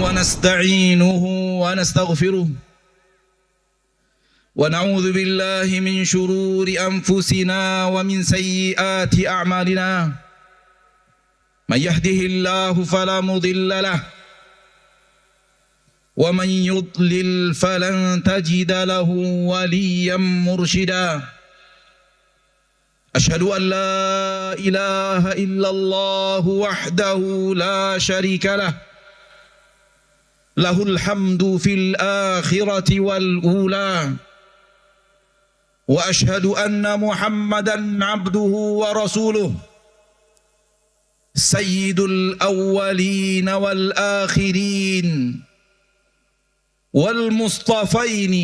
ونستعينه ونستغفره ونعوذ بالله من شرور أنفسنا ومن سيئات أعمالنا من يهده الله فلا مضل له ومن يضلل فلن تجد له وليا مرشدا أشهد أن لا إله إلا الله وحده لا شريك له له الحمد في الآخرة والأولى وأشهد أن محمدا عبده ورسوله سيد الأولين والآخرين والمصطفين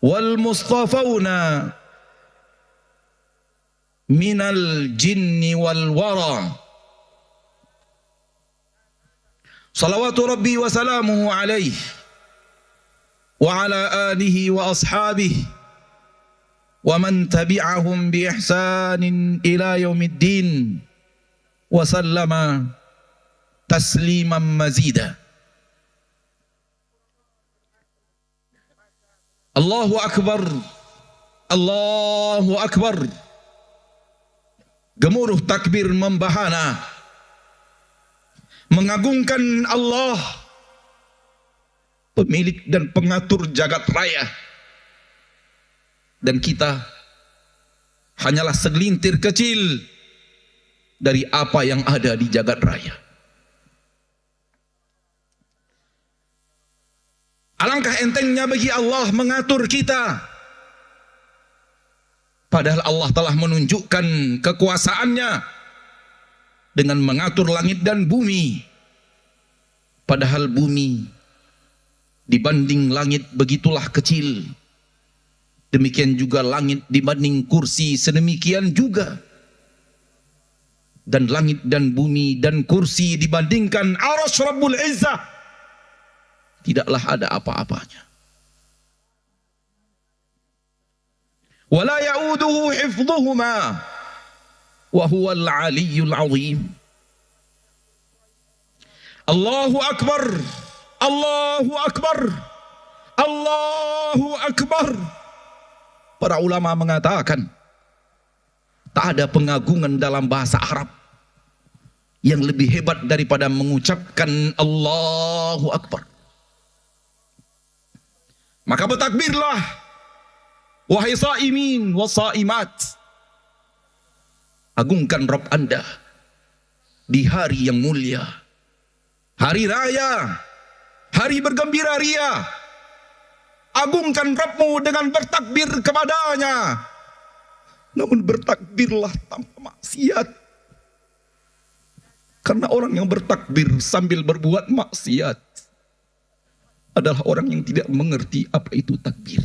والمصطفون من الجن والورى صلوات ربي وسلامه عليه وعلى آله وأصحابه ومن تبعهم بإحسان إلى يوم الدين وسلم تسليما مزيدا. Allahu Akbar, Allahu Akbar. Gemuruh takbir membahana, mengagungkan Allah, pemilik dan pengatur jagat raya. Dan kita hanyalah segelintir kecil dari apa yang ada di jagat raya. Alangkah entengnya bagi Allah mengatur kita. Padahal Allah telah menunjukkan kekuasaannya dengan mengatur langit dan bumi. Padahal bumi dibanding langit begitulah kecil. Demikian juga langit dibanding kursi sedemikian juga. Dan langit dan bumi dan kursi dibandingkan Arsy Rabbul Izzah, tidaklah ada apa-apanya. Wala ya'uduhu hifdhuhuma wa huwal 'aliyyul 'azim. Allahu Akbar, Allahu Akbar, Allahu Akbar. Para ulama mengatakan tak ada pengagungan dalam bahasa Arab yang lebih hebat daripada mengucapkan Allahu Akbar. Maka bertakbirlah, wahai saimin wa saimat. Agungkan Rabb Anda di hari yang mulia, hari raya, hari bergembira ria. Agungkan Rabbmu dengan bertakbir kepadanya. Namun bertakbirlah tanpa maksiat. Karena orang yang bertakbir sambil berbuat maksiat adalah orang yang tidak mengerti apa itu takbir.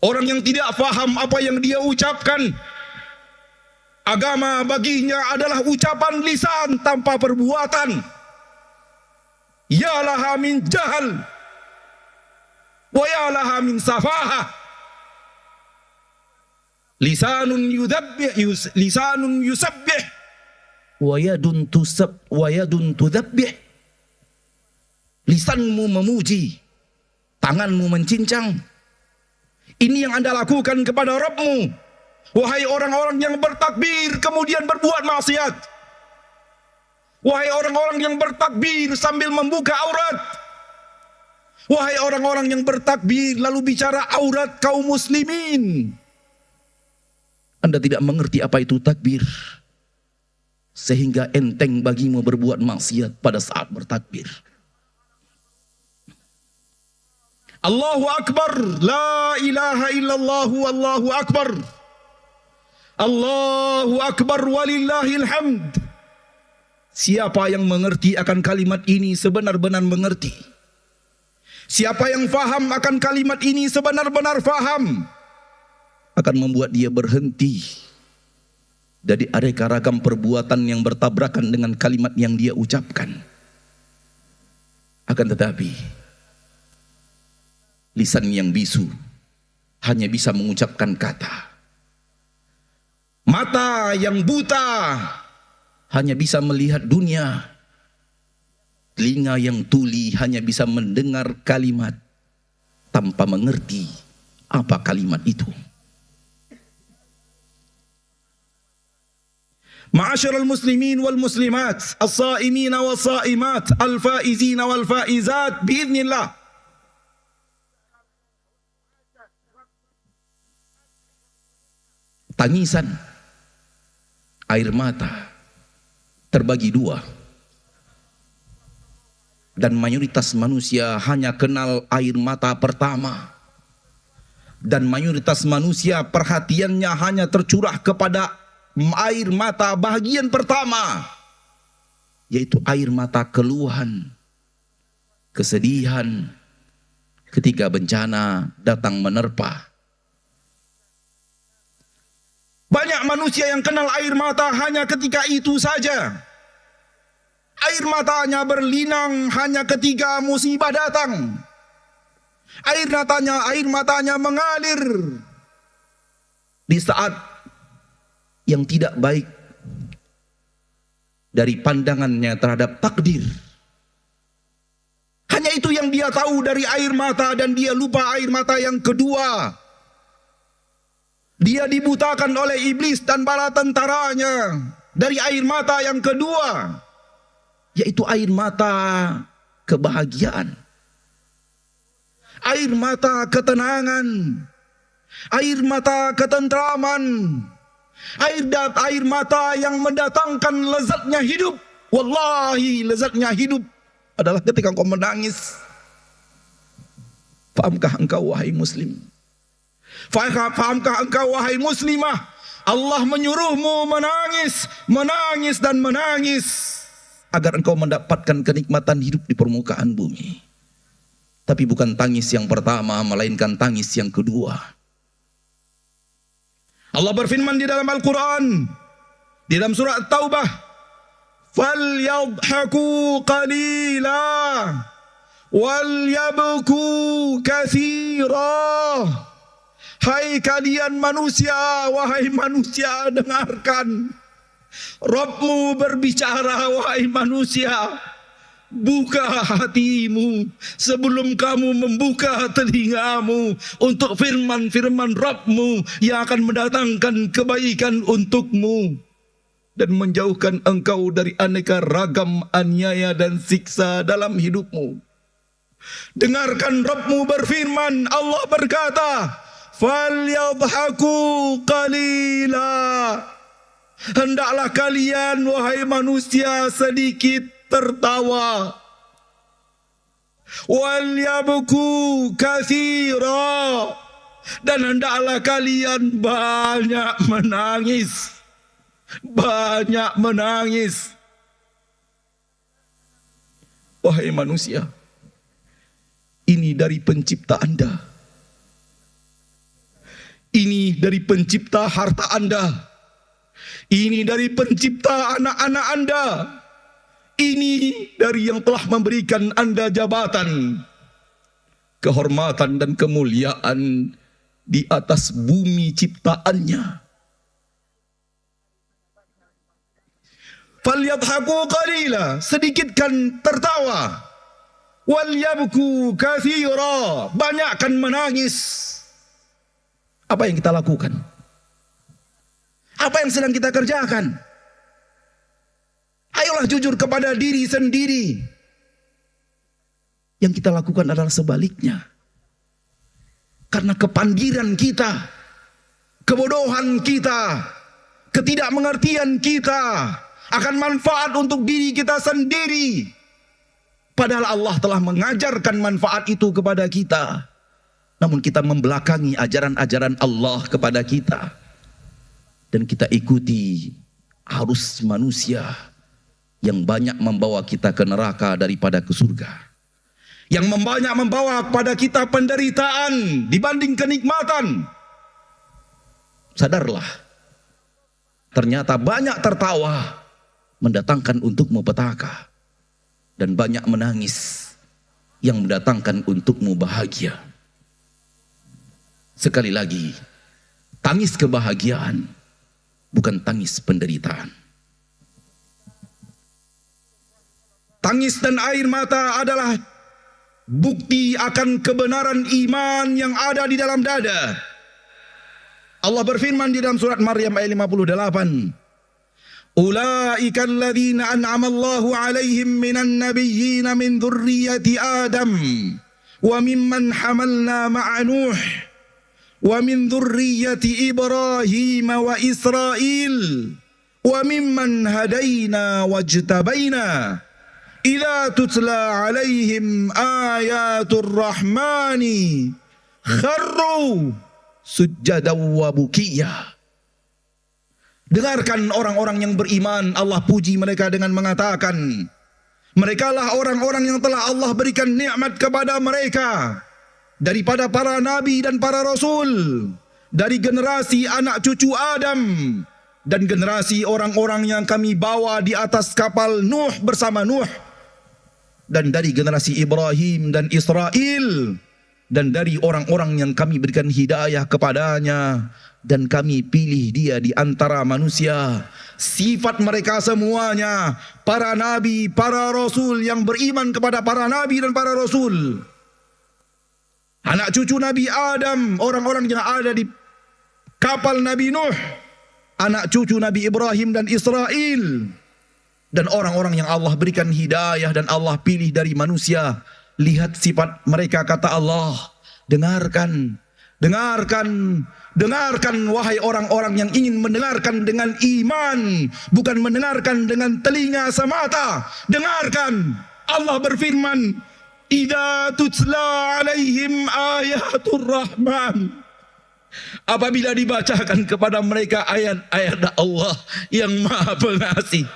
Orang yang tidak faham apa yang dia ucapkan. Agama baginya adalah ucapan lisan tanpa perbuatan. Ya laha min jahal wa ya laha min safahah. Lisanun yusabbih wa yadun tudzabbih. Lisanmu memuji, tanganmu mencincang. Ini yang Anda lakukan kepada Rabbmu. Wahai orang-orang yang bertakbir kemudian berbuat maksiat. Wahai orang-orang yang bertakbir sambil membuka aurat. Wahai orang-orang yang bertakbir lalu bicara aurat kaum muslimin. Anda tidak mengerti apa itu takbir, sehingga enteng bagimu berbuat maksiat pada saat bertakbir. Allahu Akbar, la ilaha illallah, wallahu akbar. Allahu Akbar walillahil hamd. Siapa yang mengerti akan kalimat ini sebenar-benar mengerti. Siapa yang faham akan kalimat ini sebenar-benar faham, akan membuat dia berhenti dari aneka ragam perbuatan yang bertabrakan dengan kalimat yang dia ucapkan. Akan tetapi lisan yang bisu hanya bisa mengucapkan kata. Mata yang buta hanya bisa melihat dunia. Telinga yang tuli hanya bisa mendengar kalimat tanpa mengerti apa kalimat itu. Ma'asyiral muslimin wal muslimat, as-saimina was-saimat, al-faizina wal faizat biiznillah. Tangisan, air mata terbagi dua. Dan mayoritas manusia hanya kenal air mata pertama. Dan mayoritas manusia perhatiannya hanya tercurah kepada air mata bagian pertama, yaitu air mata keluhan, kesedihan ketika bencana datang menerpa. Banyak manusia yang kenal air mata hanya ketika itu saja. Air matanya berlinang hanya ketika musibah datang. Air matanya mengalir di saat yang tidak baik dari pandangannya terhadap takdir. Hanya itu yang dia tahu dari air mata, dan dia lupa air mata yang kedua. Dia dibutakan oleh iblis dan bala tentaranya dari air mata yang kedua, yaitu air mata kebahagiaan, air mata ketenangan, air mata ketentraman, air mata yang mendatangkan lezatnya hidup. Wallahi, lezatnya hidup adalah ketika engkau menangis. Fahamkah engkau wahai muslim? Fahamkah engkau wahai muslimah? Allah menyuruhmu menangis, menangis dan menangis agar engkau mendapatkan kenikmatan hidup di permukaan bumi. Tapi bukan tangis yang pertama, melainkan tangis yang kedua. Allah berfirman di dalam Al-Quran, di dalam surah At-Taubah, فَلْيَضْحَكُوا قَلِيلًا وَلْيَبْكُوا كَثِيرًا. Hai kalian manusia, wahai manusia, dengarkan. Rabbmu berbicara, wahai manusia. Buka hatimu sebelum kamu membuka telingamu untuk firman-firman Rabbmu yang akan mendatangkan kebaikan untukmu dan menjauhkan engkau dari aneka ragam aniaya dan siksa dalam hidupmu. Dengarkan Rabbmu berfirman, Allah berkata, فَلْيَضْحَكُوا قَلِيلًا. Hendaklah kalian wahai manusia sedikit tertawa. وَلْيَبْكُوا كَثِيرًا. Dan hendaklah kalian banyak menangis. Banyak menangis. Wahai manusia, ini dari pencipta Anda. Ini dari pencipta harta Anda. Ini dari pencipta anak-anak Anda. Ini dari yang telah memberikan Anda jabatan, kehormatan dan kemuliaan di atas bumi ciptaannya. Falyadhaku qalila, sedikitkan tertawa. Walyabku katsira, banyakkan menangis. Apa yang kita lakukan? Apa yang sedang kita kerjakan? Ayolah jujur kepada diri sendiri. Yang kita lakukan adalah sebaliknya. Karena kepandiran kita, kebodohan kita, ketidakmengertian kita akan manfaat untuk diri kita sendiri. Padahal Allah telah mengajarkan manfaat itu kepada kita. Namun kita membelakangi ajaran-ajaran Allah kepada kita. Dan kita ikuti arus manusia yang banyak membawa kita ke neraka daripada ke surga. Yang banyak membawa kepada kita penderitaan dibanding kenikmatan. Sadarlah, ternyata banyak tertawa mendatangkan untukmu petaka. Dan banyak menangis yang mendatangkan untukmu bahagia. Sekali lagi, tangis kebahagiaan bukan tangis penderitaan. Tangis dan air mata adalah bukti akan kebenaran iman yang ada di dalam dada. Allah berfirman di dalam surat Maryam ayat 58. Ulaika alladzina an'ama Allahu 'alaihim minan nabiyyin min dzurriyyati Adam wa mimman hamalna ma'a Nuh wa min dzurriyyati Ibrahim wa Israil wa mimman hadaina wajtabaina idza tutla 'alaihim ayatur rahmani kharru sujjadan wa bukiya. Dengarkan orang-orang yang beriman, Allah puji mereka dengan mengatakan, merekalah orang-orang yang telah Allah berikan nikmat kepada mereka daripada para nabi dan para rasul, dari generasi anak cucu Adam dan generasi orang-orang yang kami bawa di atas kapal Nuh bersama Nuh, dan dari generasi Ibrahim dan Israel, dan dari orang-orang yang kami berikan hidayah kepadanya dan kami pilih dia di antara manusia. Sifat mereka semuanya para nabi, para rasul yang beriman kepada para nabi dan para rasul, anak cucu Nabi Adam, orang-orang yang ada di kapal Nabi Nuh, anak cucu Nabi Ibrahim dan Israel, dan orang-orang yang Allah berikan hidayah dan Allah pilih dari manusia. Lihat sifat mereka, kata Allah. Dengarkan, dengarkan, dengarkan wahai orang-orang yang ingin mendengarkan dengan iman, bukan mendengarkan dengan telinga semata. Dengarkan, Allah berfirman, idza tutla alaihim ayatur rahman, apabila dibacakan kepada mereka ayat-ayat Allah yang maha pengasih.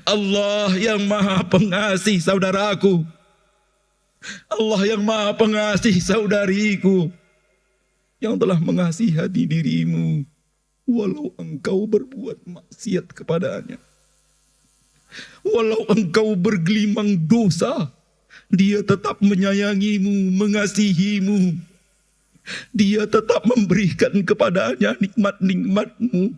Allah yang maha pengasih, saudaraku. Allah yang maha pengasih, saudariku, yang telah mengasihani dirimu walau engkau berbuat maksiat kepadanya. Walau engkau bergelimang dosa, Dia tetap menyayangimu, mengasihimu. Dia tetap memberikan kepadanya nikmat-nikmatmu.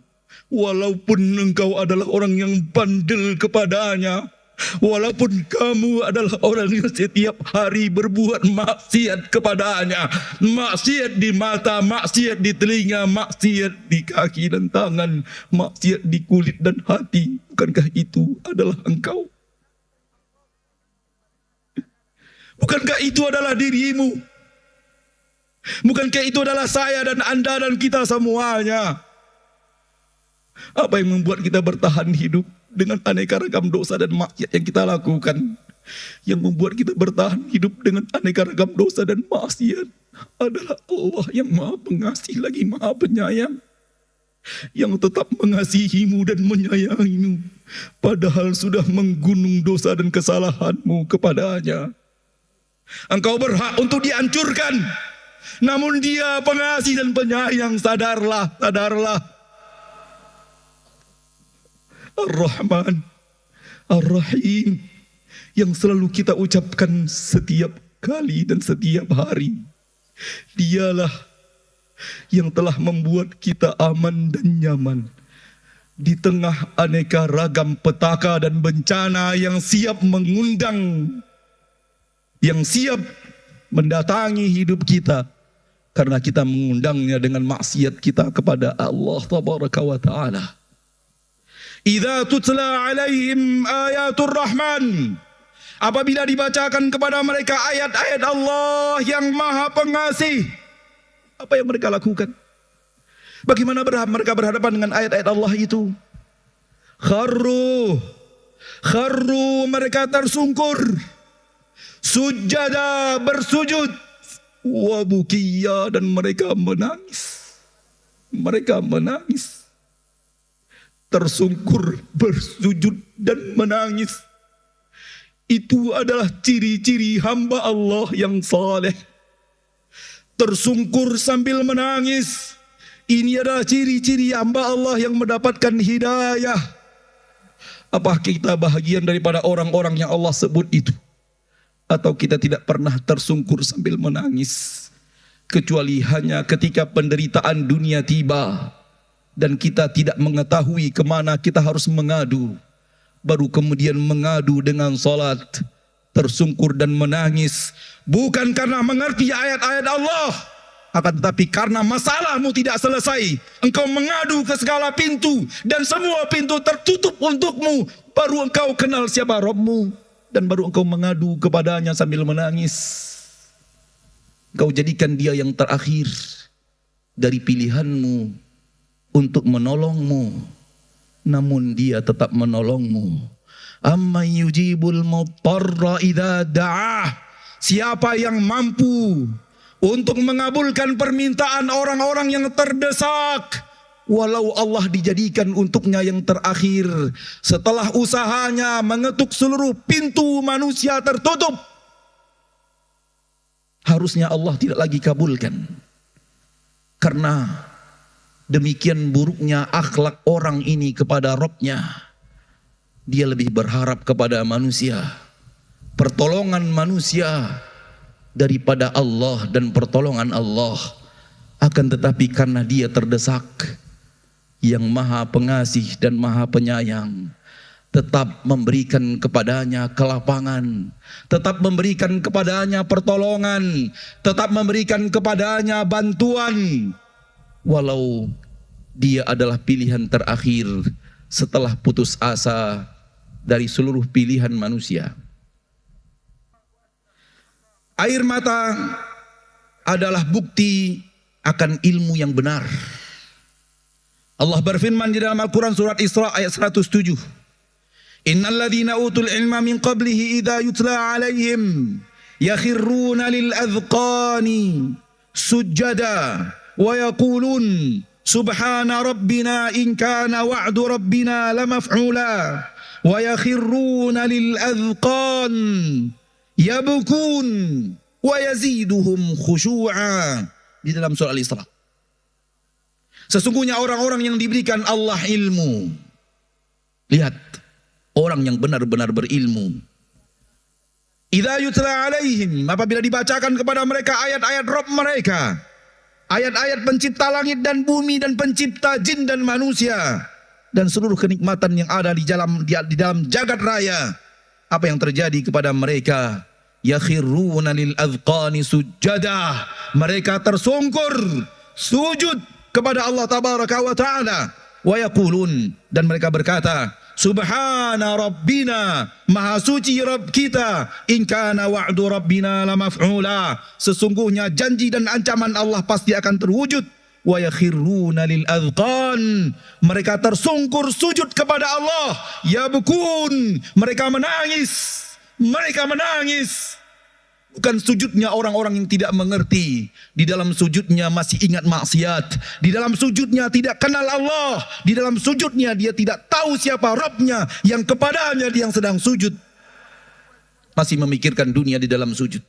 Walaupun engkau adalah orang yang bandel kepadanya, walaupun kamu adalah orang yang setiap hari berbuat maksiat kepadanya, maksiat di mata, maksiat di telinga, maksiat di kaki dan tangan, maksiat di kulit dan hati, bukankah itu adalah engkau? Bukankah itu adalah dirimu? Bukankah itu adalah saya dan Anda dan kita semuanya? Apa yang membuat kita bertahan hidup dengan aneka ragam dosa dan maksiat yang kita lakukan? Yang membuat kita bertahan hidup dengan aneka ragam dosa dan maksiat adalah Allah yang maha pengasih lagi maha penyayang, yang tetap mengasihimu dan menyayangimu padahal sudah menggunung dosa dan kesalahanmu kepadanya. Engkau berhak untuk dihancurkan, namun Dia pengasih dan penyayang. Sadarlah, sadarlah. Ar-Rahman, Ar-Rahim, yang selalu kita ucapkan setiap kali dan setiap hari. Dialah yang telah membuat kita aman dan nyaman di tengah aneka ragam petaka dan bencana yang siap mengundang, yang siap mendatangi hidup kita karena kita mengundangnya dengan maksiat kita kepada Allah Tabaraka wa Ta'ala. Idza tutla alaihim ayatur rahman, apabila dibacakan kepada mereka ayat-ayat Allah yang maha pengasih, apa yang mereka lakukan? Bagaimana mereka berhadapan dengan ayat-ayat Allah itu? Kharru, mereka tersungkur, sujada, bersujud, wa bukiya, dan mereka menangis. Mereka menangis. Tersungkur, bersujud, dan menangis. Itu adalah ciri-ciri hamba Allah yang saleh. Tersungkur sambil menangis. Ini adalah ciri-ciri hamba Allah yang mendapatkan hidayah. Apakah kita bahagian daripada orang-orang yang Allah sebut itu? Atau kita tidak pernah tersungkur sambil menangis, kecuali hanya ketika penderitaan dunia tiba dan kita tidak mengetahui kemana kita harus mengadu, baru kemudian mengadu dengan salat, tersungkur dan menangis, bukan karena mengerti ayat-ayat Allah, akan tetapi karena masalahmu tidak selesai. Engkau mengadu ke segala pintu dan semua pintu tertutup untukmu, baru engkau kenal siapa Rabbmu, dan baru engkau mengadu kepadanya sambil menangis. Engkau jadikan dia yang terakhir dari pilihanmu untuk menolongmu, namun dia tetap menolongmu. Amma yujibul muttarra idza da'ah. Siapa yang mampu untuk mengabulkan permintaan orang-orang yang terdesak, walau Allah dijadikan untuknya yang terakhir setelah usahanya mengetuk seluruh pintu manusia tertutup, harusnya Allah tidak lagi kabulkan. Karena demikian buruknya akhlak orang ini kepada Rabbnya, dia lebih berharap kepada manusia, pertolongan manusia, daripada Allah dan pertolongan Allah. Akan tetapi karena dia terdesak, yang maha pengasih dan maha penyayang tetap memberikan kepadanya kelapangan, tetap memberikan kepadanya pertolongan, tetap memberikan kepadanya bantuan, walau dia adalah pilihan terakhir setelah putus asa dari seluruh pilihan manusia. Air mata adalah bukti akan ilmu yang benar. Allah berfirman di dalam Al-Quran surat Isra ayat 107. Innal ladzina utul ilma min qablihi idza yutla alaihim yakhirruna lil adhqani sujada wa yaqulun subhana rabbina in kana wa'du rabbina lamaf'ula wa yakhirruna lil adhqan yabkun wa yaziduhum khushu'a. Di dalam surah Al-Isra. Sesungguhnya orang-orang yang diberikan Allah ilmu, lihat, orang yang benar-benar berilmu, idza yutla alaihim, apabila dibacakan kepada mereka ayat-ayat Rabb mereka, ayat-ayat pencipta langit dan bumi dan pencipta jin dan manusia, dan seluruh kenikmatan yang ada di dalam jagat raya, apa yang terjadi kepada mereka? Yakhiruna lil adhqani sujada, mereka tersungkur sujud kepada Allah tabaraka wa taala, wa yaqulun, dan mereka berkata subhana rabbina, maha suci Rabb kita, in kana wa'du rabbina lamaf'ula, sesungguhnya janji dan ancaman Allah pasti akan terwujud. Wa yakhiruna lil adhqan, mereka tersungkur sujud kepada Allah, yabkun, mereka menangis. Mereka menangis. Bukan sujudnya orang-orang yang tidak mengerti. Di dalam sujudnya masih ingat maksiat. Di dalam sujudnya tidak kenal Allah. Di dalam sujudnya dia tidak tahu siapa Rabbnya yang kepadanya dia yang sedang sujud. Masih memikirkan dunia di dalam sujud.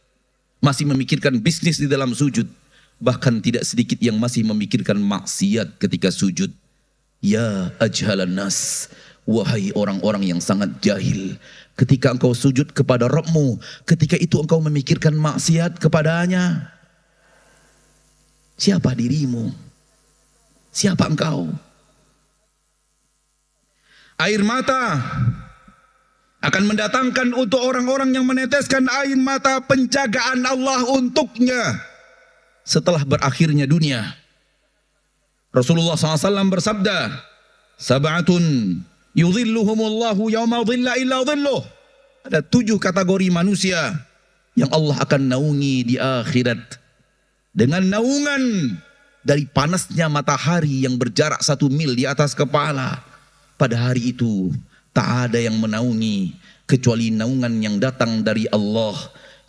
Masih memikirkan bisnis di dalam sujud. Bahkan tidak sedikit yang masih memikirkan maksiat ketika sujud. Ya ajhalan nas, wahai orang-orang yang sangat jahil. Ketika engkau sujud kepada Rabbmu, ketika itu engkau memikirkan maksiat kepadanya. Siapa dirimu? Siapa engkau? Air mata akan mendatangkan untuk orang-orang yang meneteskan air mata penjagaan Allah untuknya setelah berakhirnya dunia. Rasulullah SAW bersabda, sab'atun yudhilluhumullahu yawma dhilla illa dhilluh. Ada 7 kategori manusia yang Allah akan naungi di akhirat dengan naungan dari panasnya matahari yang berjarak 1 mil di atas kepala. Pada hari itu tak ada yang menaungi kecuali naungan yang datang dari Allah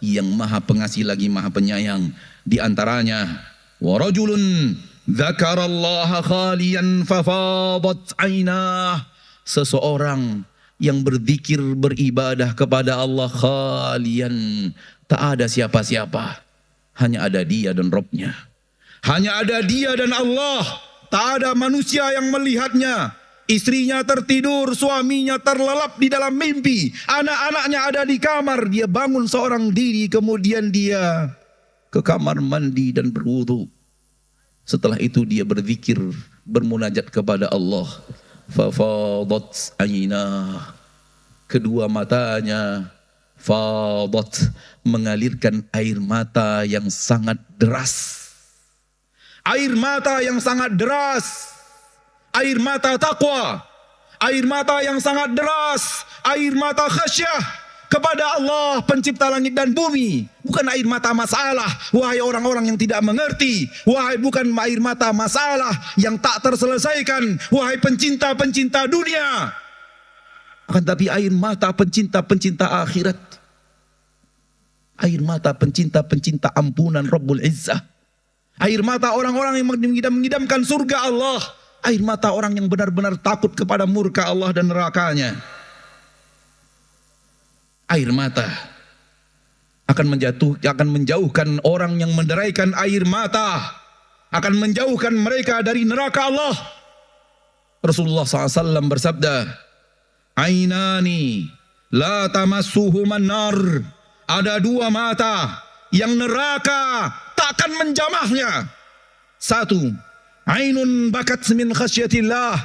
yang maha pengasih lagi maha penyayang. Di antaranya wa rajulun dzakarallaha khaliyan fafadat ainah, seseorang yang berzikir beribadah kepada Allah khalian, tak ada siapa-siapa, hanya ada dia dan Rabbnya, hanya ada dia dan Allah, tak ada manusia yang melihatnya. Istrinya tertidur, suaminya terlelap di dalam mimpi, anak-anaknya ada di kamar, dia bangun seorang diri, kemudian dia ke kamar mandi dan berwudu. Setelah itu dia berzikir, bermunajat kepada Allah. Fafadat ainah, kedua matanya fadat, mengalirkan air mata yang sangat deras. Air mata yang sangat deras. Air mata taqwa. Air mata yang sangat deras. Air mata khasyah kepada Allah pencipta langit dan bumi. Bukan air mata masalah, wahai orang-orang yang tidak mengerti. Wahai bukan air mata masalah yang tak terselesaikan, wahai pencinta-pencinta dunia. Akan tapi air mata pencinta-pencinta akhirat. Air mata pencinta-pencinta ampunan Rabbul Izzah. Air mata orang-orang yang mengidam-idamkan surga Allah. Air mata orang yang benar-benar takut kepada murka Allah dan nerakanya. Air mata akan menjauhkan orang yang menderaikan air mata, akan menjauhkan mereka dari neraka Allah. Rasulullah SAW bersabda, "Ainani la tamassuhuman nar." Ada dua mata yang neraka takkan menjamahnya. Satu, ainun bakat min khasyatillah,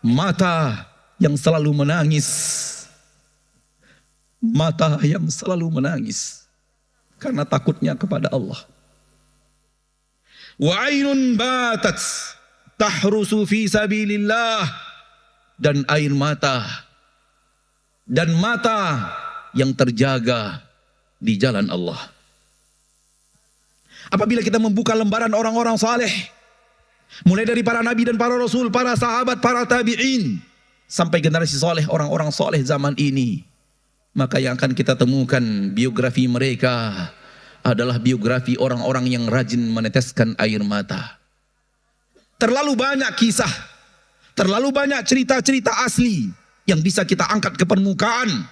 mata yang selalu menangis. Mata yang selalu menangis karena takutnya kepada Allah. Wa ainun batat tahrusu fi sabilillah, dan air mata dan mata yang terjaga di jalan Allah. Apabila kita membuka lembaran orang-orang saleh, mulai dari para nabi dan para rasul, para sahabat, para tabi'in, sampai generasi saleh, orang-orang saleh zaman ini, maka yang akan kita temukan biografi mereka adalah biografi orang-orang yang rajin meneteskan air mata. Terlalu banyak kisah, terlalu banyak cerita-cerita asli yang bisa kita angkat ke permukaan.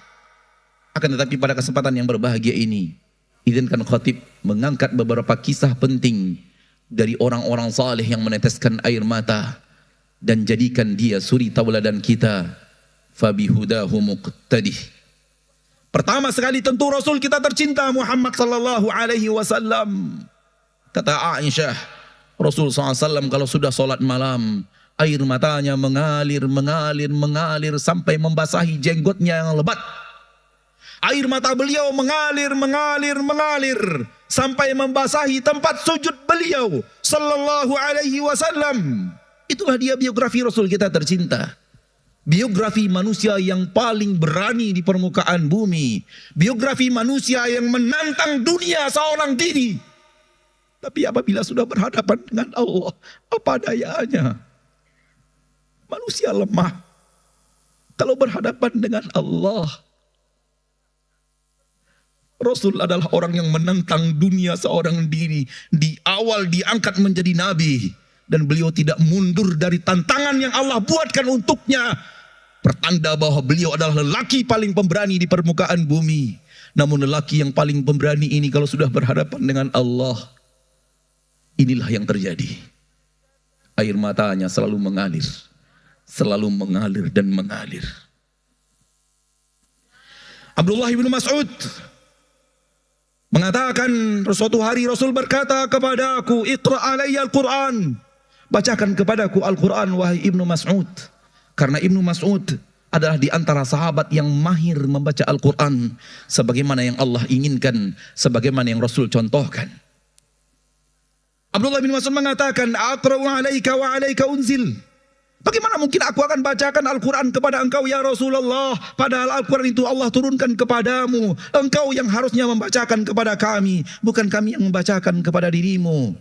Akan tetapi pada kesempatan yang berbahagia ini, izinkan khatib mengangkat beberapa kisah penting dari orang-orang saleh yang meneteskan air mata dan jadikan dia suri tauladan kita. Fabihudahu muqtadih. Pertama sekali tentu Rasul kita tercinta Muhammad sallallahu alaihi wasallam. Kata Aisyah, Rasul SAW kalau sudah sholat malam, air matanya mengalir sampai membasahi jenggotnya yang lebat. Air mata beliau mengalir sampai membasahi tempat sujud beliau sallallahu alaihi wasallam. Itulah dia biografi Rasul kita tercinta. Biografi manusia yang paling berani di permukaan bumi. Biografi manusia yang menantang dunia seorang diri. Tapi apabila sudah berhadapan dengan Allah, apa dayanya? Manusia lemah. Kalau berhadapan dengan Allah, Rasul adalah orang yang menentang dunia seorang diri. Di awal diangkat menjadi nabi, dan beliau tidak mundur dari tantangan yang Allah buatkan untuknya. Pertanda bahwa beliau adalah lelaki paling pemberani di permukaan bumi. Namun lelaki yang paling pemberani ini kalau sudah berhadapan dengan Allah, inilah yang terjadi. Air matanya selalu mengalir dan mengalir. Abdullah bin Mas'ud mengatakan, suatu hari Rasul berkata kepadaku, "Iqra' alayya al-Quran." Bacakan kepadaku Al-Quran, wahai Ibnu Mas'ud. Karena Ibnu Mas'ud adalah di antara sahabat yang mahir membaca Al-Quran sebagaimana yang Allah inginkan, sebagaimana yang Rasul contohkan. Abdullah bin Mas'ud mengatakan, "Aqra'u alayka wa alayka unzil." Bagaimana mungkin aku akan bacakan Al-Quran kepada engkau ya Rasulullah, padahal Al-Quran itu Allah turunkan kepadamu. Engkau yang harusnya membacakan kepada kami, bukan kami yang membacakan kepada dirimu.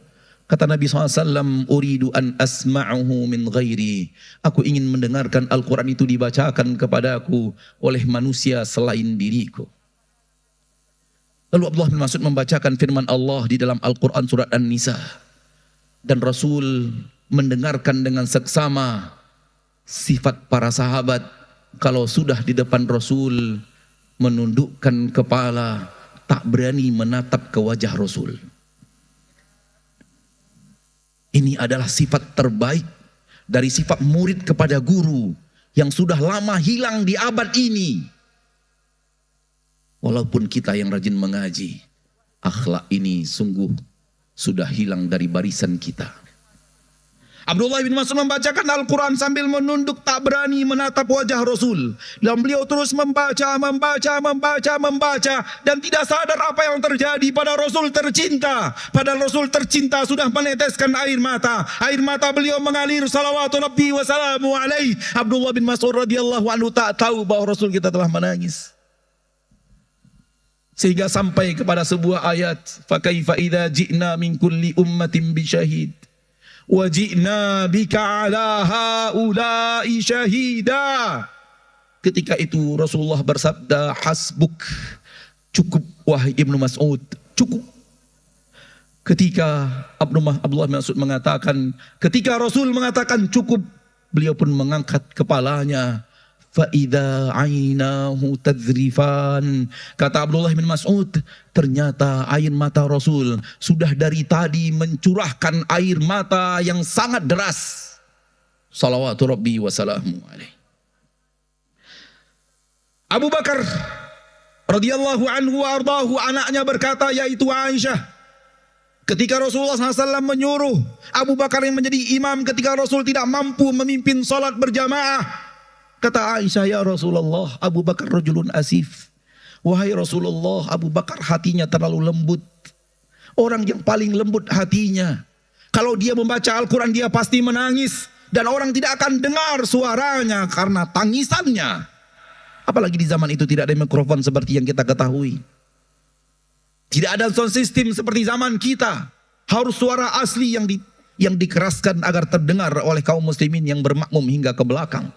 Kata Nabi SAW, "Uridu an asma'uhu min ghairi." Aku ingin mendengarkan Al-Quran itu dibacakan kepadaku oleh manusia selain diriku. Lalu Abdullah bin Mas'ud membacakan firman Allah di dalam Al-Quran surat An-Nisa. Dan Rasul mendengarkan dengan seksama sifat para sahabat kalau sudah di depan Rasul menundukkan kepala, tak berani menatap ke wajah Rasul. Ini adalah sifat terbaik dari sifat murid kepada guru yang sudah lama hilang di abad ini. Walaupun kita yang rajin mengaji, akhlak ini sungguh sudah hilang dari barisan kita. Abdullah bin Mas'ud membacakan Al-Quran sambil menunduk, tak berani menatap wajah Rasul. Dan beliau terus membaca, dan tidak sadar apa yang terjadi pada Rasul tercinta. Padahal Rasul tercinta sudah meneteskan air mata. Air mata beliau mengalir, salawatu Rabbi wa salamu alaih. Abdullah bin Mas'ud radhiyallahu anhu tak tahu bahwa Rasul kita telah menangis. Sehingga sampai kepada sebuah ayat, fakaifa idza ji'na min kulli ummatin bisyahid wajibna bika ala haula'i syahida. Ketika itu Rasulullah bersabda, hasbuk, cukup wahai Ibnu Mas'ud, cukup. Ketika Abdullah bin Mas'ud mengatakan, ketika Rasul mengatakan cukup, beliau pun mengangkat kepalanya. Fa'idha ainahu tadzrifan. Kata Abdullah bin Mas'ud, ternyata air mata Rasul sudah dari tadi mencurahkan air mata yang sangat deras. Salawatu Rabbi wa salamu alaih. Abu Bakar radhiyallahu anhu wa ardahu, anaknya berkata, yaitu Aisyah, ketika Rasulullah SAW menyuruh Abu Bakar yang menjadi imam ketika Rasul tidak mampu memimpin salat berjamaah, kata Aisyah, ya Rasulullah, Abu Bakar rajulun asif. Wahai Rasulullah, Abu Bakar hatinya terlalu lembut. Orang yang paling lembut hatinya, kalau dia membaca Al-Quran dia pasti menangis. Dan orang tidak akan dengar suaranya karena tangisannya. Apalagi di zaman itu tidak ada mikrofon seperti yang kita ketahui. Tidak ada sound system seperti zaman kita. Harus suara asli yang dikeraskan agar terdengar oleh kaum muslimin yang bermakmum hingga ke belakang.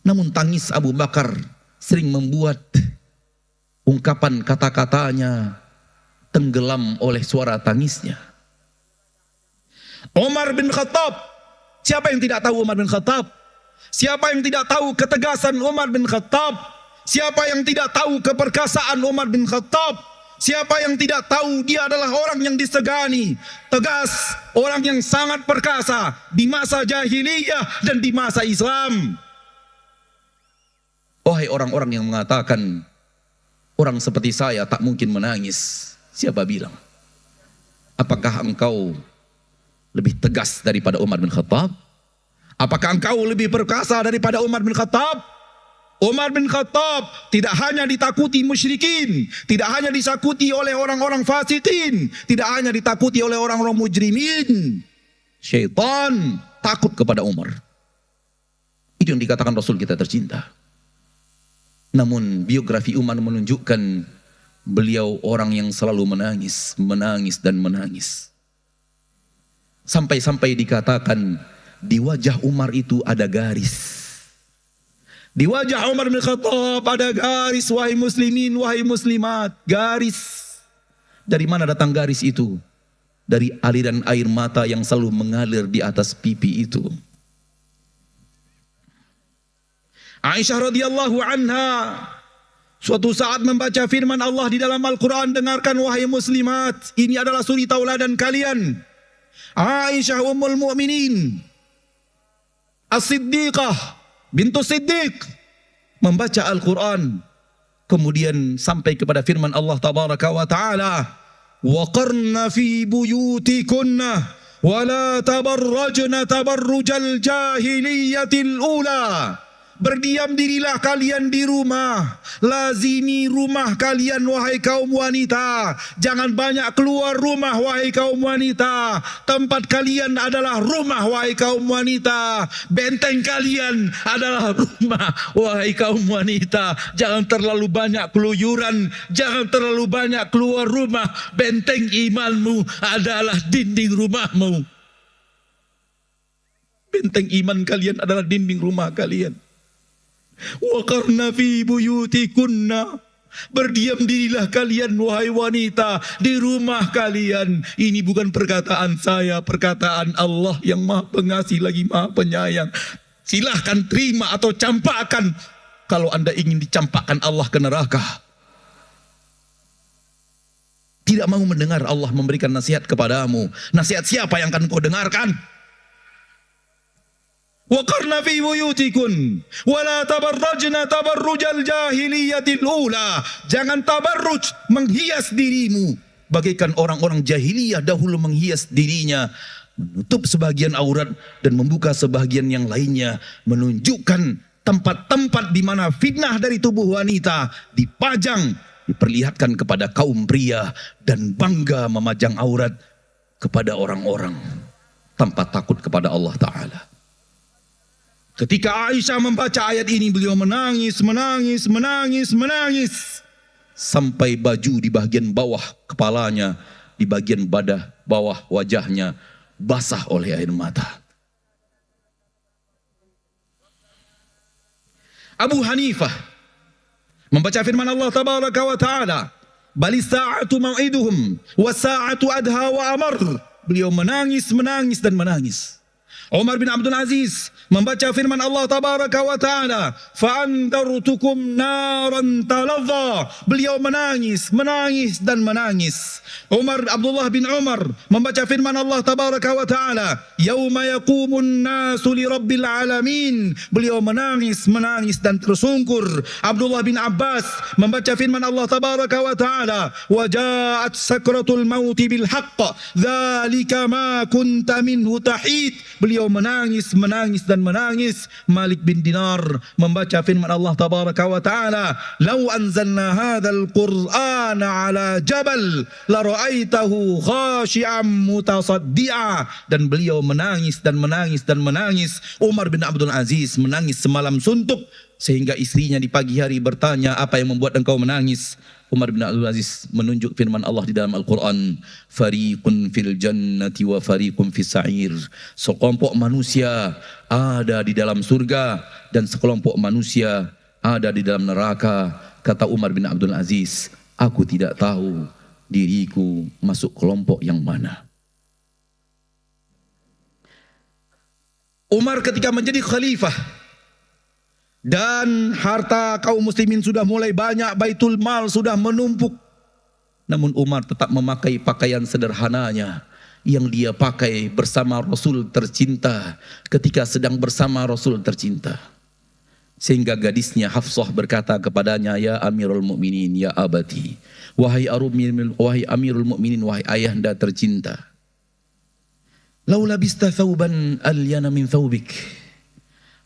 Namun tangis Abu Bakar sering membuat ungkapan kata-katanya tenggelam oleh suara tangisnya. Umar bin Khattab, siapa yang tidak tahu Umar bin Khattab? Siapa yang tidak tahu ketegasan Umar bin Khattab? Siapa yang tidak tahu keperkasaan Umar bin Khattab? Siapa yang tidak tahu dia adalah orang yang disegani, tegas, orang yang sangat perkasa di masa jahiliyah dan di masa Islam. Wahai orang-orang yang mengatakan orang seperti saya tak mungkin menangis, siapa bilang? Apakah engkau lebih tegas daripada Umar bin Khattab? Apakah engkau lebih perkasa daripada Umar bin Khattab? Umar bin Khattab tidak hanya ditakuti musyrikin, tidak hanya ditakuti oleh orang-orang fasikin, tidak hanya ditakuti oleh orang-orang mujrimin. Syaitan takut kepada Umar. Itu yang dikatakan Rasul kita tercinta. Namun biografi Umar menunjukkan beliau orang yang selalu menangis, menangis dan menangis. Sampai-sampai dikatakan di wajah Umar itu ada garis. Di wajah Umar bin Khattab ada garis, wahai muslimin, wahai muslimat, garis. Dari mana datang garis itu? Dari aliran air mata yang selalu mengalir di atas pipi itu. Aisyah radhiyallahu anha suatu saat membaca firman Allah di dalam Al-Quran, dengarkan wahai muslimat, ini adalah suri tauladan kalian. Aisyah ummul mu'minin As-Siddiqah bintu Siddiq membaca Al-Quran, kemudian sampai kepada firman Allah tabaraka wa ta'ala, waqarna fi buyutikunna wa la tabarrajna tabarrujal jahiliyatil ula. Berdiam dirilah kalian di rumah, lazimi rumah kalian wahai kaum wanita. Jangan banyak keluar rumah wahai kaum wanita. Tempat kalian adalah rumah wahai kaum wanita. Benteng kalian adalah rumah wahai kaum wanita. Jangan terlalu banyak keluyuran, jangan terlalu banyak keluar rumah. Benteng imanmu adalah dinding rumahmu. Benteng iman kalian adalah dinding rumah kalian. Waqarna fi buyutikunna, berdiam dirilah kalian wahai wanita di rumah kalian. Ini bukan perkataan saya, perkataan Allah yang maha pengasih lagi maha penyayang. Silahkan terima atau campakkan kalau anda ingin dicampakkan Allah ke neraka. Tidak mau mendengar Allah memberikan nasihat kepadamu. Nasihat siapa yang akan kau dengarkan? Waqarna fi buyutikun wala tabarrajna tabarrujal jahiliyatil ula. Jangan tabarruj, menghias dirimu bagaikan orang-orang jahiliyah dahulu menghias dirinya. menutup sebagian aurat dan membuka sebagian yang lainnya, menunjukkan tempat-tempat di mana fitnah dari tubuh wanita dipajang, diperlihatkan kepada kaum pria, dan bangga memajang aurat kepada orang-orang tanpa takut kepada Allah Ta'ala. Ketika Aisyah membaca ayat ini, beliau menangis, menangis, menangis, menangis, sampai baju di bagian bawah kepalanya, di bagian bawah wajahnya basah oleh air mata. Abu Hanifah membaca firman Allah Tabaraka wa Ta'ala, balis sa'atu mau'iduhum wa sa'atu adha wa amar. Beliau menangis, menangis, dan menangis. Umar bin Abdul Aziz membaca firman Allah Tabaraka wa Ta'ala, fa'andartukum naran talazza. Beliau menangis, menangis, dan menangis. Abdullah bin Umar membaca firman Allah Tabaraka wa Ta'ala, yauma yaqumun nasu li rabbil alamin. Beliau menangis, menangis, dan tersungkur. Abdullah bin Abbas membaca firman Allah Tabaraka wa Ta'ala, wa ja'at sakratul mauti bil haqq dzalika ma kunta minhu tahid. Beliau menangis, menangis, dan menangis. Malik bin Dinar membaca firman Allah Tabaraka wa Ta'ala, lau anzalna hadzal qur'ana ala jabal la ra'aitahu khashi'an mutasaddi'a. Dan beliau menangis dan menangis dan menangis. Umar bin Abdul Aziz menangis semalam suntuk, sehingga istrinya di pagi hari bertanya, apa yang membuat engkau menangis? Umar bin Abdul Aziz menunjuk firman Allah di dalam Al-Quran, fariqun fil jannati wa fariqun fis sa'ir. Sekelompok manusia ada di dalam surga dan sekelompok manusia ada di dalam neraka. Kata Umar bin Abdul Aziz, aku tidak tahu diriku masuk kelompok yang mana. Umar ketika menjadi khalifah dan harta kaum muslimin sudah mulai banyak, baitul mal sudah menumpuk, namun Umar tetap memakai pakaian sederhananya yang dia pakai bersama Rasul tercinta ketika sedang bersama Rasul tercinta. Sehingga gadisnya Hafsah berkata kepadanya, ya Amirul Mukminin, ya abati, wahai Amirul Mukminin, wahai ayahanda tercinta, lau labista thawban alyana min thawbik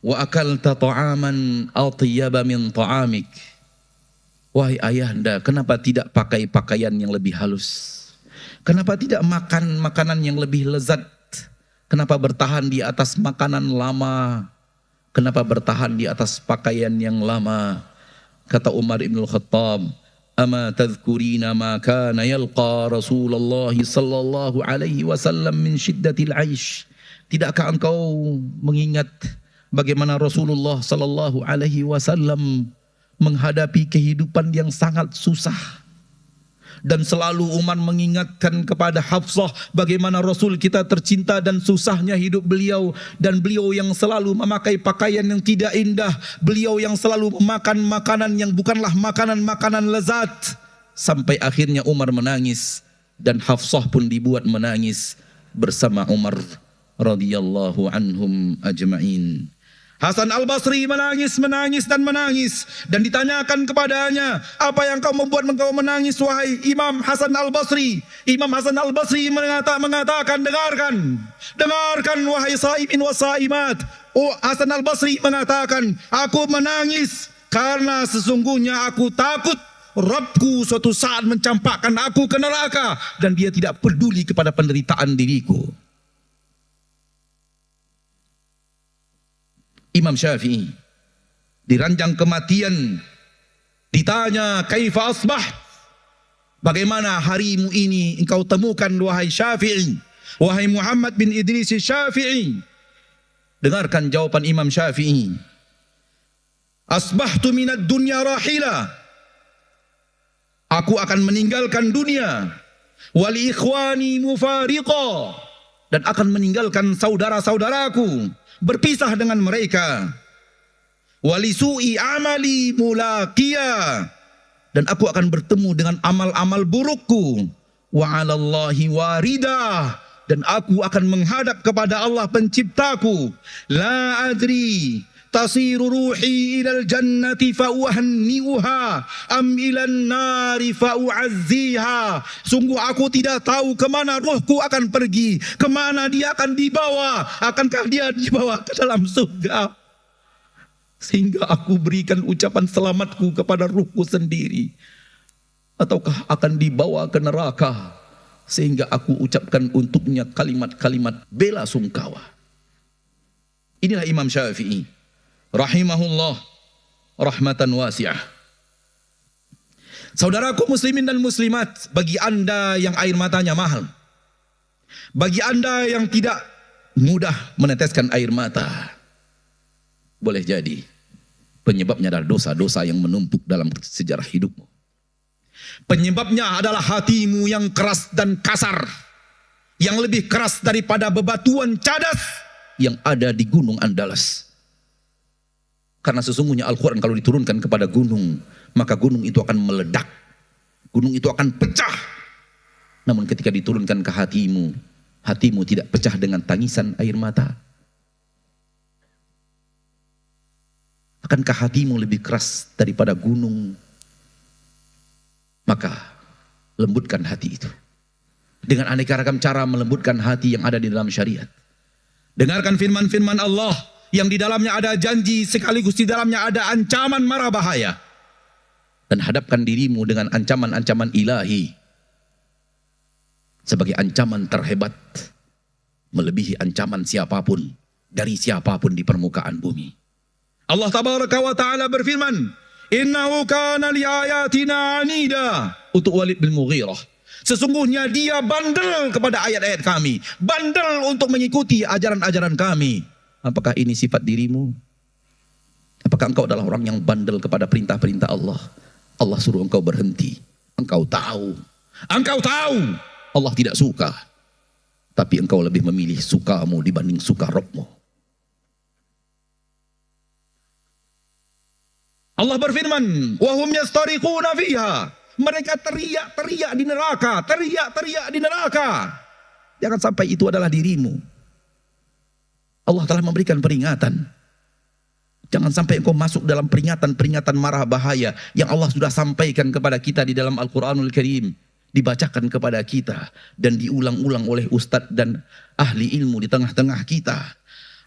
wa akalta ta'aman atyaba min ta'amik. Wahai ayahanda, kenapa tidak pakai pakaian yang lebih halus? Kenapa tidak makan makanan yang lebih lezat? Kenapa bertahan di atas makanan lama? Kenapa bertahan di atas pakaian yang lama? Kata Umar ibn Khattab, ama tadhkurina ma kana yalqa Rasulullah sallallahu alaihi wasallam min shiddatil aish. Tidakkah engkau mengingat bagaimana Rasulullah sallallahu alaihi wasallam menghadapi kehidupan yang sangat susah? Dan selalu Umar mengingatkan kepada Hafsah bagaimana Rasul kita tercinta dan susahnya hidup beliau, dan beliau yang selalu memakai pakaian yang tidak indah, beliau yang selalu memakan makanan yang bukanlah makanan-makanan lezat. Sampai akhirnya Umar menangis dan Hafsah pun dibuat menangis bersama Umar radhiyallahu anhum ajma'in. Hasan al-Basri menangis, menangis, dan menangis. Dan ditanyakan kepadanya, apa yang kau membuat engkau menangis, wahai Imam Hasan al-Basri? Imam Hasan al-Basri mengatakan, dengarkan wahai saimin wa saimat. Oh, Hasan al-Basri mengatakan, aku menangis karena sesungguhnya aku takut Rabbku suatu saat mencampakkan aku ke neraka, dan dia tidak peduli kepada penderitaan diriku. Imam Syafi'i di ranjang kematian ditanya, kaifa asbah? Bagaimana harimu ini engkau temukan wahai Syafi'i, wahai Muhammad bin Idris Syafi'i? Dengarkan jawaban Imam Syafi'i. Asbahtu minad dunya rahila. Aku akan meninggalkan dunia. Wali ikhwani mufariqa. Dan akan meninggalkan saudara-saudaraku, berpisah dengan mereka. Walisu'i amali mulaqiya. Dan aku akan bertemu dengan amal-amal burukku. Wa 'alallahi waridah. Dan aku akan menghadap kepada Allah penciptaku. La adri tasiru ruhi ilal jannati fa'uhanni'uha am ilan nari fa'u'azziha. Sungguh aku tidak tahu kemana ruhku akan pergi, kemana dia akan dibawa. Akankah dia dibawa ke dalam surga, sehingga aku berikan ucapan selamatku kepada ruhku sendiri, ataukah akan dibawa ke neraka sehingga aku ucapkan untuknya kalimat-kalimat bela sungkawa. Inilah Imam Syafi'i rahimahullah rahmatan wasi'ah. Saudaraku muslimin dan muslimat, bagi anda yang air matanya mahal, bagi anda yang tidak mudah meneteskan air mata, boleh jadi penyebabnya adalah dosa-dosa yang menumpuk dalam sejarah hidupmu. Penyebabnya adalah hatimu yang keras dan kasar, yang lebih keras daripada bebatuan cadas yang ada di gunung Andalas. Karena sesungguhnya Al-Quran kalau diturunkan kepada gunung, maka gunung itu akan meledak, gunung itu akan pecah. Namun ketika diturunkan ke hatimu, hatimu tidak pecah dengan tangisan air mata. Akankah hatimu lebih keras daripada gunung? Maka lembutkan hati itu dengan aneka ragam cara melembutkan hati yang ada di dalam syariat. Dengarkan firman-firman Allah yang di dalamnya ada janji sekaligus di dalamnya ada ancaman mara bahaya. Dan hadapkan dirimu dengan ancaman-ancaman ilahi sebagai ancaman terhebat, melebihi ancaman siapapun dari siapapun di permukaan bumi. Allah tabaraka wa ta'ala berfirman, innahu kana li ayatina anida, untuk Walid bin Mughirah. Sesungguhnya dia bandel kepada ayat-ayat kami, bandel untuk mengikuti ajaran-ajaran kami. Apakah ini sifat dirimu? Apakah engkau adalah orang yang bandel kepada perintah-perintah Allah? Allah suruh engkau berhenti, engkau tahu Allah tidak suka, tapi engkau lebih memilih sukamu dibanding suka Rabbmu. Allah berfirman, wahum yastariquna fiha, mereka teriak-teriak di neraka, teriak-teriak di neraka. Jangan sampai itu adalah dirimu. Allah telah memberikan peringatan. Jangan sampai engkau masuk dalam peringatan-peringatan marah bahaya yang Allah sudah sampaikan kepada kita di dalam Al-Quranul Karim, dibacakan kepada kita dan diulang-ulang oleh ustadz dan ahli ilmu di tengah-tengah kita.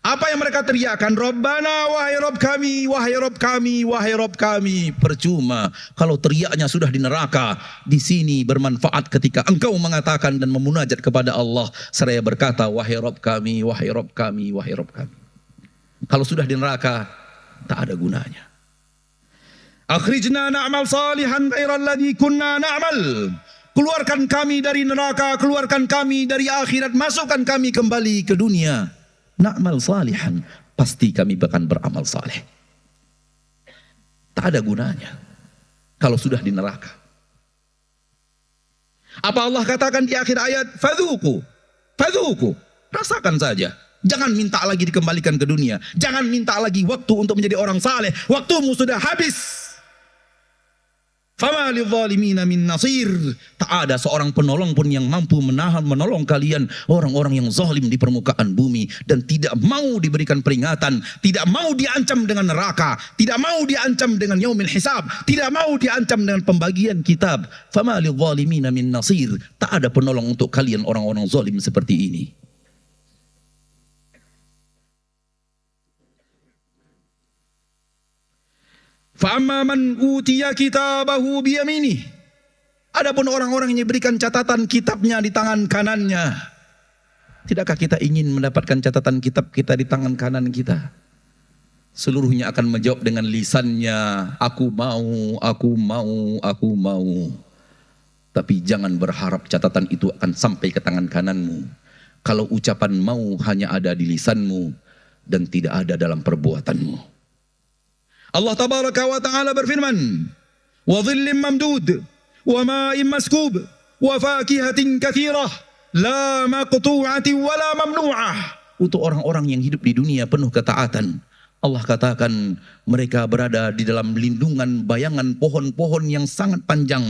Apa yang mereka teriakkan? Rabbana, wahai Rabb kami, wahai Rabb kami, wahai Rabb kami. Percuma kalau teriaknya sudah di neraka. Di sini bermanfaat ketika engkau mengatakan dan memunajat kepada Allah seraya berkata, wahai Rabb kami, wahai Rabb kami, wahai Rabb kami. Kalau sudah di neraka, tak ada gunanya. Akhrijna na'mal salihan ghairal ladzi kunna na'mal. Keluarkan kami dari neraka, keluarkan kami dari akhirat, masukkan kami kembali ke dunia. Na'mal salihan, pasti kami akan beramal saleh. Tak ada gunanya kalau sudah di neraka. Apa Allah katakan di akhir ayat? Fadhuku, rasakan saja. Jangan minta lagi dikembalikan ke dunia. Jangan minta lagi waktu untuk menjadi orang saleh. Waktumu sudah habis. Fama lidzalimina min nasir. Tak ada seorang penolong pun yang mampu menolong kalian, orang-orang yang zalim di permukaan bumi, dan tidak mau diberikan peringatan, tidak mau diancam dengan neraka, tidak mau diancam dengan yaumil hisab, tidak mau diancam dengan pembagian kitab. Fama lidzalimina min nasir. Tak ada penolong untuk kalian orang-orang zalim seperti ini. Fa'amma man utiya kitabahu biyaminih. Adapun orang-orang yang diberikan catatan kitabnya di tangan kanannya. Tidakkah kita ingin mendapatkan catatan kitab kita di tangan kanan kita? Seluruhnya akan menjawab dengan lisannya, aku mau, aku mau, aku mau. Tapi jangan berharap catatan itu akan sampai ke tangan kananmu. Kalau ucapan mau hanya ada di lisanmu dan tidak ada dalam perbuatanmu. Allah tabaraka wa ta'ala berfirman, wa dhillim mamdud, wa ma'im maskub, wa fakihatin kathirah, la maqtu'atin wa la mamnu'ah. Untuk orang-orang yang hidup di dunia penuh ketaatan, Allah katakan mereka berada di dalam lindungan bayangan pohon-pohon yang sangat panjang.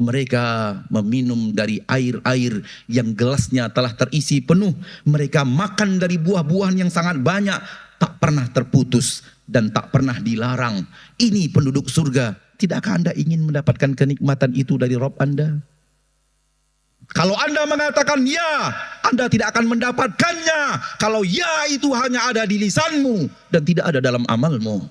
Mereka meminum dari air-air yang gelasnya telah terisi penuh. Mereka makan dari buah-buahan yang sangat banyak. Tak pernah terputus dan tak pernah dilarang. Ini penduduk surga. Tidakkah Anda ingin mendapatkan kenikmatan itu dari Rabb Anda? Kalau Anda mengatakan ya, Anda tidak akan mendapatkannya. Kalau ya itu hanya ada di lisanmu dan tidak ada dalam amalmu.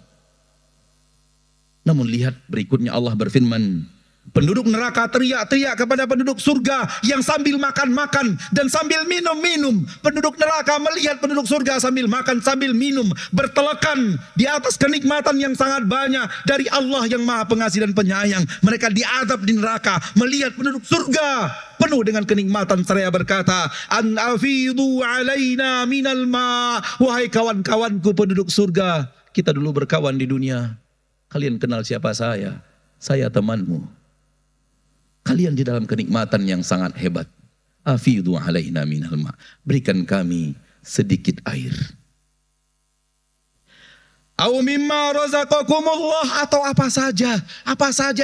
Namun lihat berikutnya Allah berfirman, penduduk neraka teriak-teriak kepada penduduk surga yang sambil makan-makan dan sambil minum-minum. Penduduk neraka melihat penduduk surga sambil makan, sambil minum, bertelekan di atas kenikmatan yang sangat banyak dari Allah yang Maha Pengasih dan Penyayang. Mereka diazab di neraka, melihat penduduk surga penuh dengan kenikmatan, seraya berkata, an afidu alaina minal ma. Wahai kawan-kawanku penduduk surga, kita dulu berkawan di dunia. Kalian kenal siapa saya? Saya temanmu. Kalian di dalam kenikmatan yang sangat hebat. Afidu alaina minal ma. Berikan kami sedikit air. Au mimma razaqakumullah, atau apa saja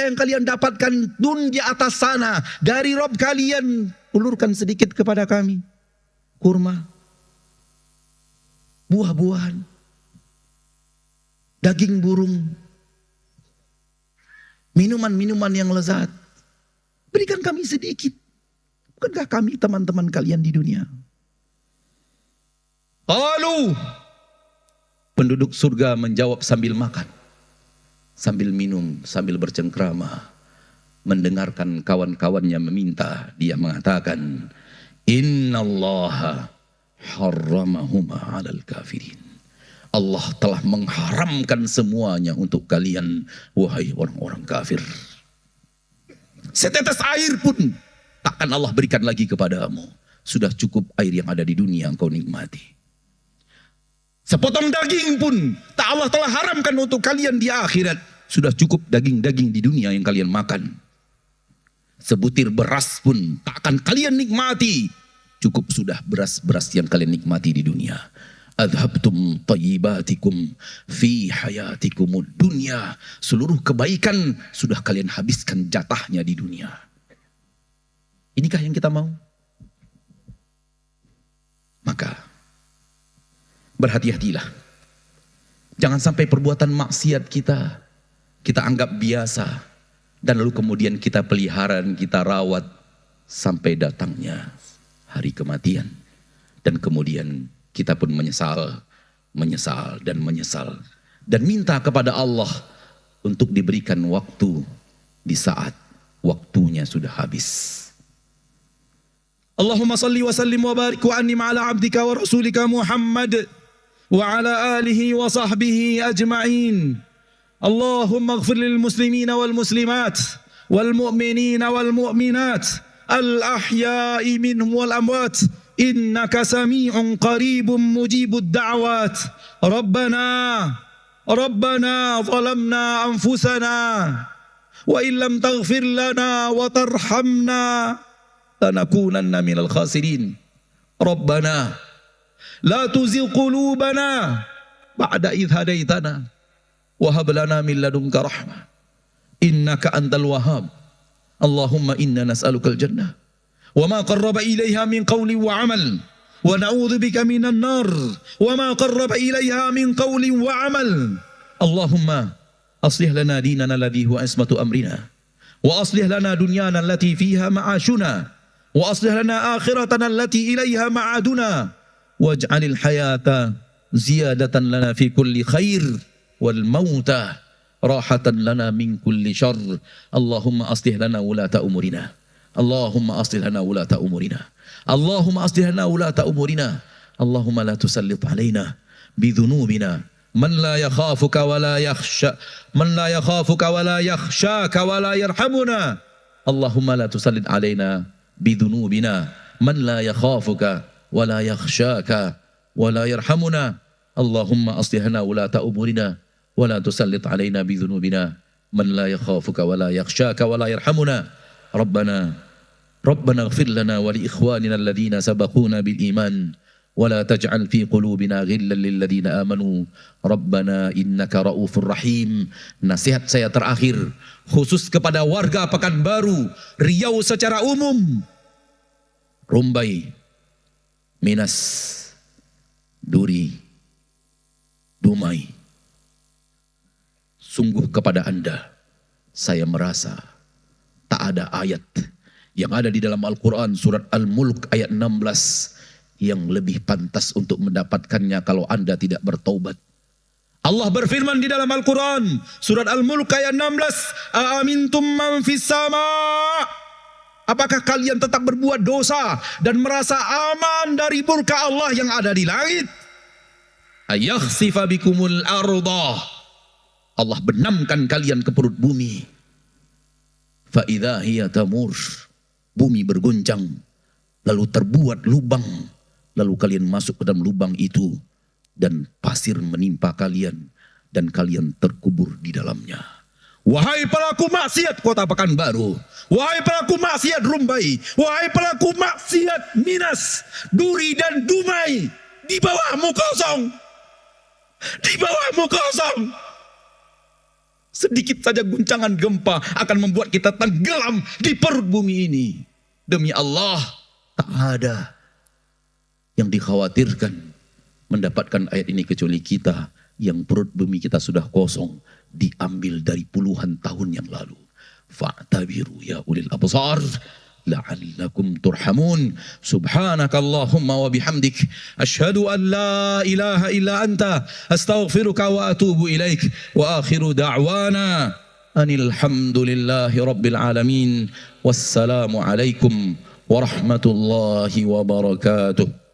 yang kalian dapatkan di atas sana dari Rabb kalian, ulurkan sedikit kepada kami. Kurma, buah-buahan, daging burung, minuman-minuman yang lezat. Berikan kami sedikit. Bukankah kami teman-teman kalian di dunia? Qalu, penduduk surga menjawab sambil makan, sambil minum, sambil bercengkrama, mendengarkan kawan-kawannya meminta. Dia mengatakan, innallaha harramahuma 'alal kafirin. Allah telah mengharamkan semuanya untuk kalian, wahai orang-orang kafir. Setetes air pun takkan Allah berikan lagi kepadamu. Sudah cukup air yang ada di dunia engkau nikmati. Sepotong daging pun tak Allah telah haramkan untuk kalian di akhirat. Sudah cukup daging-daging di dunia yang kalian makan. Sebutir beras pun tak akan kalian nikmati. Cukup sudah beras-beras yang kalian nikmati di dunia. Adhabtum tayyibatikum fi hayatikumud dunya. Seluruh kebaikan sudah kalian habiskan jatahnya di dunia. Inikah yang kita mau? Maka berhati-hatilah. Jangan sampai perbuatan maksiat kita anggap biasa, dan lalu kemudian kita pelihara dan kita rawat sampai datangnya hari kematian. Dan kemudian kita pun menyesal dan minta kepada Allah untuk diberikan waktu di saat waktunya sudah habis. Allahumma salli wa sallim wa barik wa an'im ala abdika wa rasulika Muhammad wa ala alihi wa sahbihi ajma'in. Allahumma ighfir lil muslimina wal muslimat wal mu'minina wal mu'minat al ahya'i minhum wal amwat. إنك سميع قريب مجيب الدعوات. ربنا ظلمنا أنفسنا وإن لم تغفر لنا وترحمنا لنكونن من الخاسرين. ربنا لا تزغ قلوبنا بعد إذ هديتنا وهب لنا من لدنك رحمة إنك أنت الوهاب. اللهم إنا نسألك الجنة وما قرب إليها من قول وعمل ونعوذ بك من النار وما قرب إليها من قول وعمل. اللهم أصلح لنا ديننا الذي هو عصمة أمرنا وأصلح لنا دنيانا التي فيها معاشنا وأصلح لنا آخرتنا التي إليها معادنا واجعل الحياة زيادة لنا في كل خير والموت راحة لنا من كل شر. اللهم أصلح لنا ولاة أمورنا. اللهم أصلح لنا ولاة أمورنا. اللهم أصلح لنا ولاة أمورنا. اللهم لا تسلط علينا بذنوبنا من لا يخافك ولا يخشاك ولا يرحمنا. اللهم لا تسلط علينا بذنوبنا من لا يخافك ولا يخشاك ولا يرحمنا. اللهم أصلح لنا ولاة أمورنا ولا تسلط علينا بذنوبنا من لا يخافك ولا يخشاك ولا يرحمنا. ربنا اغفر لنا ولإخواننا الذين سبقونا بالإيمان ولا تجعل في قلوبنا غلا للذين آمنوا ربنا إنك رؤوف رحيم. Nasihat saya terakhir khusus kepada warga Pekanbaru, Riau secara umum, Rumbai, Minas, Duri, Dumai, Sungguh kepada Anda, saya merasa tak ada ayat yang ada di dalam Al-Quran surat Al-Mulk ayat 16 yang lebih pantas untuk mendapatkannya kalau Anda tidak bertaubat. Allah berfirman di dalam Al-Quran surat Al-Mulk ayat 16, "Aamintum man fis sama?" Apakah kalian tetap berbuat dosa dan merasa aman dari murka Allah yang ada di langit? Ayakhsifa bikumul ardah. Allah benamkan kalian ke perut bumi. Fa idza hiya tamur. Bumi bergoncang, lalu terbuat lubang, lalu kalian masuk ke dalam lubang itu dan pasir menimpa kalian dan kalian terkubur di dalamnya. Wahai pelaku maksiat Kota Pekanbaru, wahai pelaku maksiat Rumbai, wahai pelaku maksiat Minas, Duri dan Dumai, di bawahmu kosong. Di bawahmu kosong. Sedikit saja guncangan gempa akan membuat kita tenggelam di perut bumi ini. Demi Allah, tak ada yang dikhawatirkan mendapatkan ayat ini kecuali kita yang perut bumi kita sudah kosong, diambil dari puluhan tahun yang lalu. Fa'tabiru ya ulil absar la'allakum turhamun. Subhanakallahumma wa bihamdik asyhadu an la ilaha illa anta astaghfiruka wa atubu ilaik wa akhiru da'wana anil hamdulillahi rabbil alamin. Wassalamu alaikum warahmatullahi wabarakatuh.